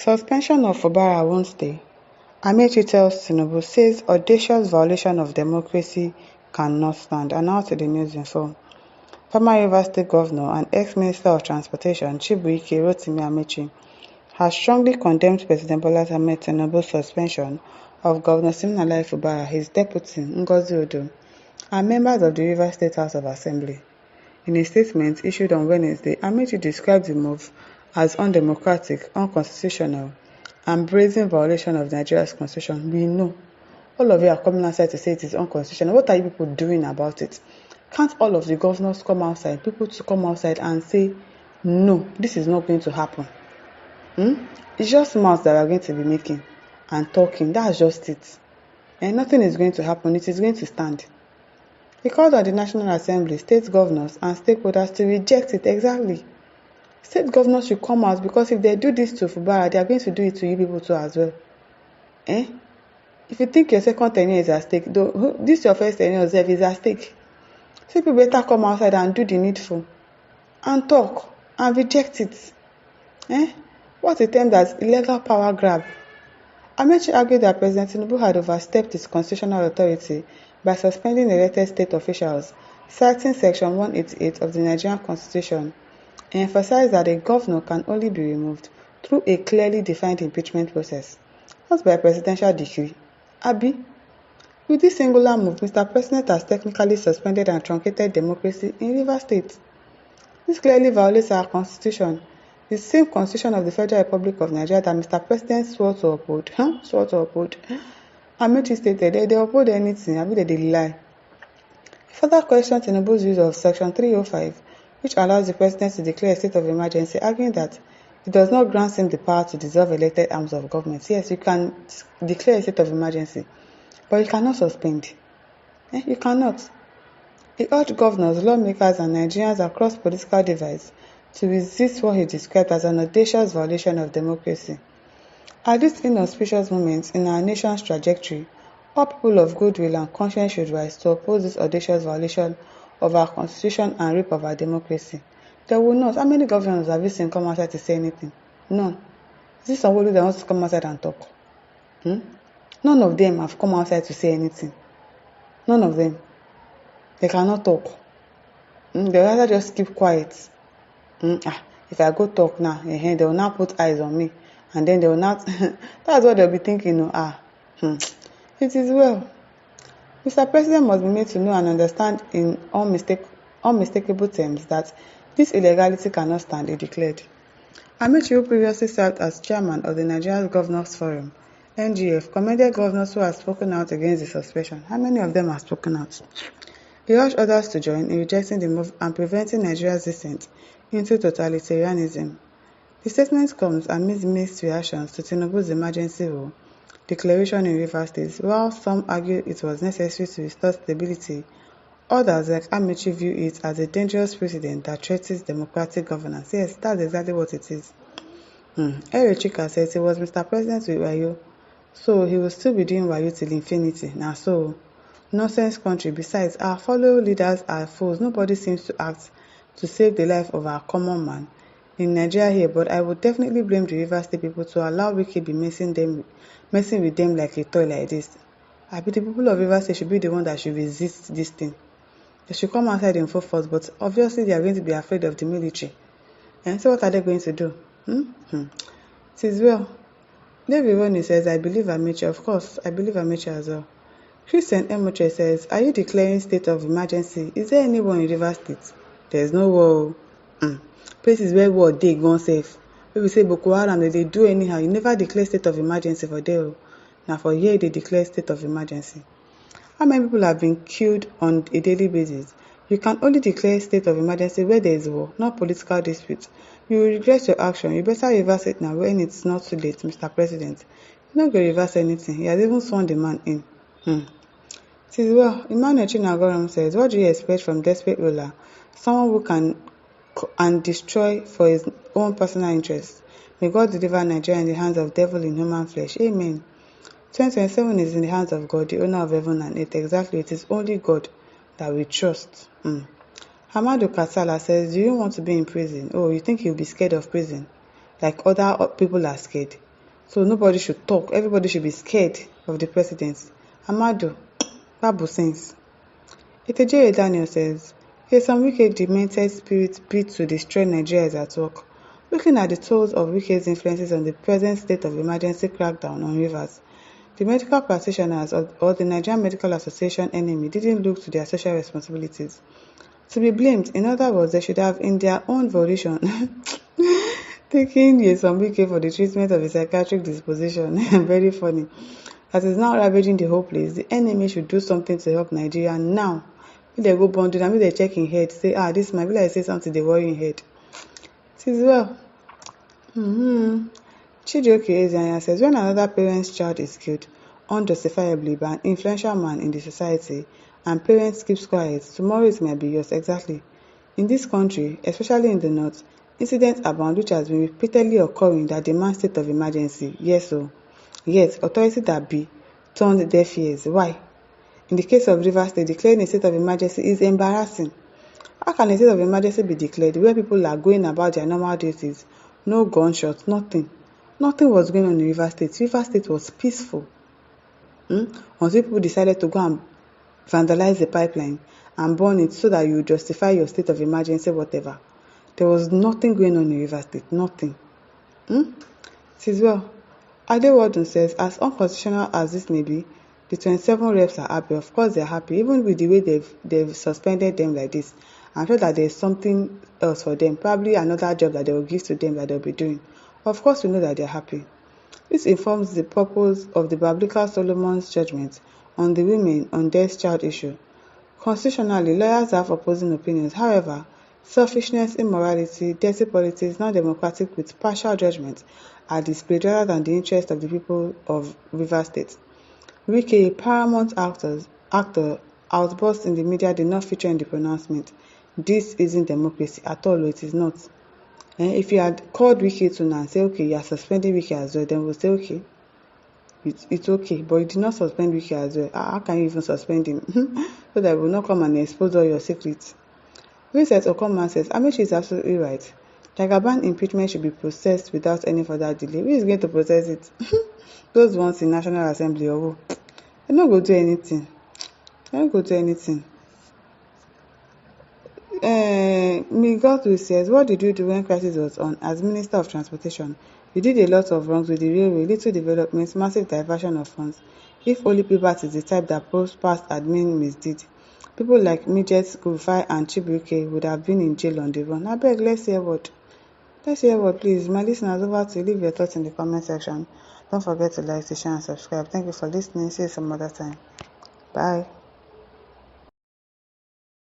Suspension of Fubara won't stay. Ameachi tells Tinubu says audacious violation of democracy cannot stand. And now to the news info. Former Rivers State Governor and ex-Minister of Transportation Chibuike Rotimi Amechi has strongly condemned President Bola Ahmed Tinubu's suspension of Governor Siminalayi Fubara, his deputy Ngozi Odo, and members of the Rivers State House of Assembly. In a statement issued on Wednesday, Amechi described the move as undemocratic, unconstitutional, and brazen violation of Nigeria's constitution. We know. All of you are coming outside to say it is unconstitutional. What are you people doing about it? Can't all of the governors come outside, people to come outside and say, no, this is not going to happen? It's just mouths that we are going to be making and talking. That's just it. And nothing is going to happen. It is going to stand. He called on the National Assembly, state governors, and stakeholders to reject it. Exactly. State governors should come out, because if they do this to Fubara, they are going to do it to you people too as well. If you think your second tenure is at stake, this your first tenure is at stake. So people better come outside and do the needful and talk and reject it. What a term as illegal power grab. Amechi argued that President Tinubu had overstepped his constitutional authority by suspending elected state officials, citing Section 188 of the Nigerian Constitution. He emphasized that a governor can only be removed through a clearly defined impeachment process, not by presidential decree. Abi? With this singular move, Mr. President has technically suspended and truncated democracy in Rivers State. This clearly violates our constitution, the same constitution of the Federal Republic of Nigeria that Mr. President swore to uphold. Amechi stated they uphold anything, abi they lie. He further questioned Tinubu's use of Section 305, which allows the President to declare a state of emergency, arguing that it does not grant him the power to dissolve elected arms of government. Yes, you can declare a state of emergency, but you cannot suspend. You cannot. He urged governors, lawmakers, and Nigerians across political divides to resist what he described as an audacious violation of democracy. At this inauspicious moment in our nation's trajectory, all people of goodwill and conscience should rise to oppose this audacious violation of our constitution and rape of our democracy. They will not. How many governors have you seen come outside to say anything? None. Is this somebody that wants to come outside and talk? None of them have come outside to say anything. None of them. They cannot talk. They rather just keep quiet. If I go talk now, they will now put eyes on me. And then they will not. That's what they'll be thinking. It is well. Mr. President must be made to know and understand in unmistakable terms that this illegality cannot stand, he declared. Amechi, who previously served as chairman of the Nigerian Governors Forum, NGF, commended governors who have spoken out against the suspension. How many of them have spoken out? He urged others to join in rejecting the move and preventing Nigeria's descent into totalitarianism. The statement comes amidst mixed reactions to Tinubu's emergency rule declaration in Rivers State. While some argue it was necessary to restore stability, others, like Amechi, view it as a dangerous precedent that threatens democratic governance. Yes, that's exactly what it is. Chika says he was Mr. President with Wayo, so he will still be doing Wayo till infinity. Now, so nonsense country. Besides, our fellow leaders are fools. Nobody seems to act to save the life of our common man in Nigeria here, but I would definitely blame the Rivers State people to allow Wiki be messing with them like a toy like this. I bet the people of Rivers State should be the one that should resist this thing. They should come outside in full force, but obviously they are going to be afraid of the military. And so what are they going to do? It is well. David Roney says, I believe Amechi. Of course, I believe Amechi as well. Christian Emoche says, are you declaring state of emergency? Is there any war in Rivers State? There is no war. Places where war they gone safe. When we say Boko Haram, they do anyhow. You never declare state of emergency for there. Now for here they declare state of emergency. How many people have been killed on a daily basis? You can only declare state of emergency where there is war, not political dispute. You will regret your action. You better reverse it now when it's not too late, Mr. President. You don't go reverse anything. He has even sworn the man in. It is well. Emmanuel Chinagoram says, what do you expect from desperate ruler? Someone who can and destroy for his own personal interests. May God deliver Nigeria in the hands of devil in human flesh. Amen. 2027 is in the hands of God, the owner of heaven and earth. Exactly, it is only God that we trust. Hamadu Kasala says, do you want to be in prison? Oh, you think you'll be scared of prison? Like other people are scared. So nobody should talk. Everybody should be scared of the president. Amadu, Babu sense. Etejere Daniel says, "Here's some wicked demented spirit bid to destroy Nigeria is at work. Looking at the tolls of Wike's influences on the present state of emergency crackdown on rivers, the medical practitioners or the Nigerian Medical Association enemy didn't look to their social responsibilities. To be blamed, in other words, they should have, in their own volition, taken Nyesom Wike for the treatment of a psychiatric disposition." Very funny. That is now ravaging the whole place. The enemy should do something to help Nigeria now. If they go bundle, and if they check in head, say, this might be like say something they worry in head. It is well. Chijioke Ezeanya says, when another parent's child is killed unjustifiably by an influential man in the society and parents keep quiet, tomorrow it might be yours. Exactly. In this country, especially in the north, incidents abound which has been repeatedly occurring that demand state of emergency. Yes, so. Yet, authority that be turned deaf ears. Why? In the case of Rivers State, declaring a state of emergency is embarrassing. How can a state of emergency be declared where people are going about their normal duties? No gunshots, nothing. Nothing was going on in Rivers State. Rivers State was peaceful. Until people decided to go and vandalize the pipeline and burn it so that you justify your state of emergency, whatever. There was nothing going on in Rivers State. Nothing. It is well. Adewodun says, as unconstitutional as this may be, the 27 reps are happy. Of course they are happy, even with the way they've suspended them like this. I'm sure that there's something else for them, probably another job that they will give to them that they'll be doing. Of course we know that they're happy. This informs the purpose of the biblical Solomon's judgment on the women on death child issue. Constitutionally, lawyers have opposing opinions. However, selfishness, immorality, dirty politics, non-democratic with partial judgment are displayed rather than the interest of the people of Rivers State. Wike, a paramount actor, outburst in the media did not feature in the pronouncement. This isn't democracy at all, it is not. If you had called Wike to now and say, okay, you are suspending Wike as well, then we'll say, okay, it's okay, but you did not suspend Wike as well. How can you even suspend him? So that will not come and expose all your secrets. Vincent Okoman says, Ameachi is absolutely right. Jagaban impeachment should be processed without any further delay. Who is going to process it? Those ones in National Assembly or who? They're not going to do anything. Migotu says, what did you do when crisis was on? As Minister of Transportation, you did a lot of wrongs with the railway, little developments, massive diversion of funds. If only Pibas is the type that proves past admin misdeed, people like Midgets, Gufai, and Chibuike would have been in jail on the run. I beg, let's hear what. Please. My listeners, over to you. Leave your thoughts in the comment section. Don't forget to like, to share, and subscribe. Thank you for listening. See you some other time. Bye.